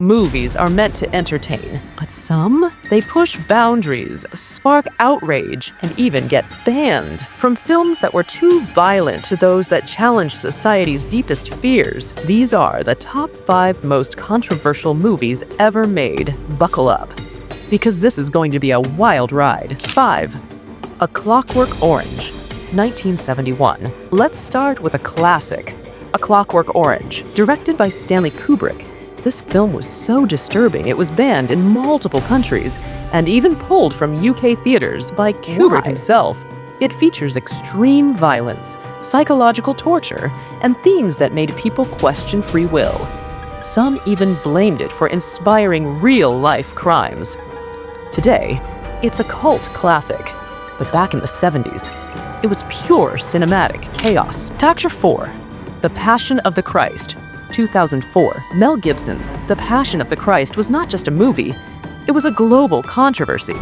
Movies are meant to entertain, but some, they push boundaries, spark outrage, and even get banned. From films that were too violent to those that challenge society's deepest fears, these are the top 5 most controversial movies ever made. Buckle up, because this is going to be a wild ride. 5. A Clockwork Orange, 1971. Let's start with a classic, A Clockwork Orange, directed by Stanley Kubrick. This film was so disturbing it was banned in multiple countries and even pulled from UK theaters by Kubrick himself. It features extreme violence, psychological torture, and themes that made people question free will. Some even blamed it for inspiring real-life crimes. Today, it's a cult classic, but back in the 70s, it was pure cinematic chaos. Factor 4. The Passion of the Christ, 2004. Mel Gibson's The Passion of the Christ was not just a movie, it was a global controversy.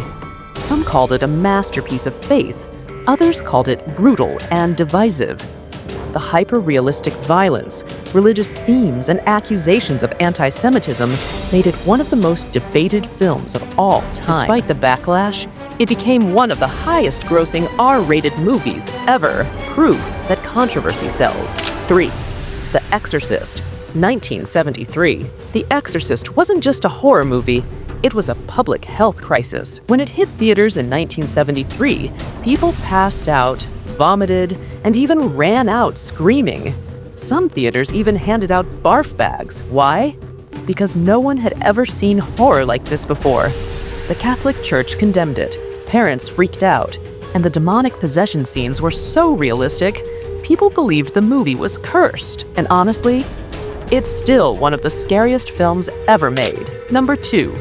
Some called it a masterpiece of faith, others called it brutal and divisive. The hyper-realistic violence, religious themes, and accusations of anti-Semitism made it one of the most debated films of all time. Despite the backlash, it became one of the highest-grossing R-rated movies ever, proof that controversy sells. 3. The Exorcist, 1973. The Exorcist wasn't just a horror movie, it was a public health crisis. When it hit theaters in 1973, people passed out, vomited, and even ran out screaming. Some theaters even handed out barf bags. Why? Because no one had ever seen horror like this before. The Catholic Church condemned it, parents freaked out, and the demonic possession scenes were so realistic, people believed the movie was cursed. And honestly, it's still one of the scariest films ever made. Number 2.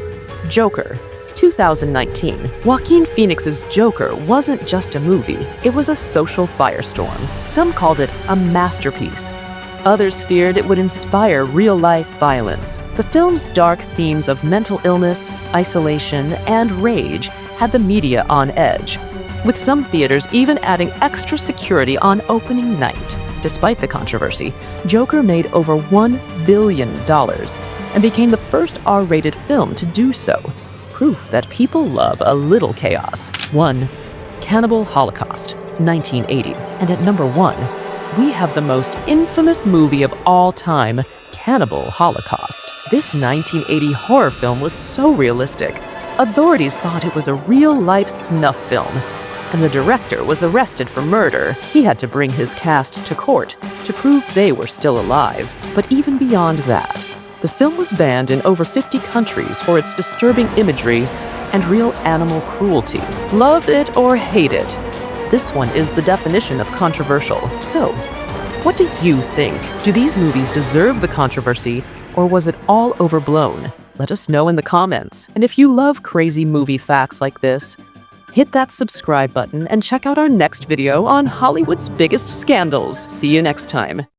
Joker, 2019. Joaquin Phoenix's Joker wasn't just a movie, it was a social firestorm. Some called it a masterpiece. Others feared it would inspire real-life violence. The film's dark themes of mental illness, isolation, and rage had the media on edge, with some theaters even adding extra security on opening night. Despite the controversy, Joker made over $1 billion and became the first R-rated film to do so, proof that people love a little chaos. 1. Cannibal Holocaust, 1980. And at number 1, we have the most infamous movie of all time, Cannibal Holocaust. This 1980 horror film was so realistic, authorities thought it was a real-life snuff film, and the director was arrested for murder. He had to bring his cast to court to prove they were still alive. But even beyond that, the film was banned in over 50 countries for its disturbing imagery and real animal cruelty. Love it or hate it, this one is the definition of controversial. So, what do you think? Do these movies deserve the controversy, or was it all overblown? Let us know in the comments. And if you love crazy movie facts like this, hit that subscribe button and check out our next video on Hollywood's biggest scandals. See you next time.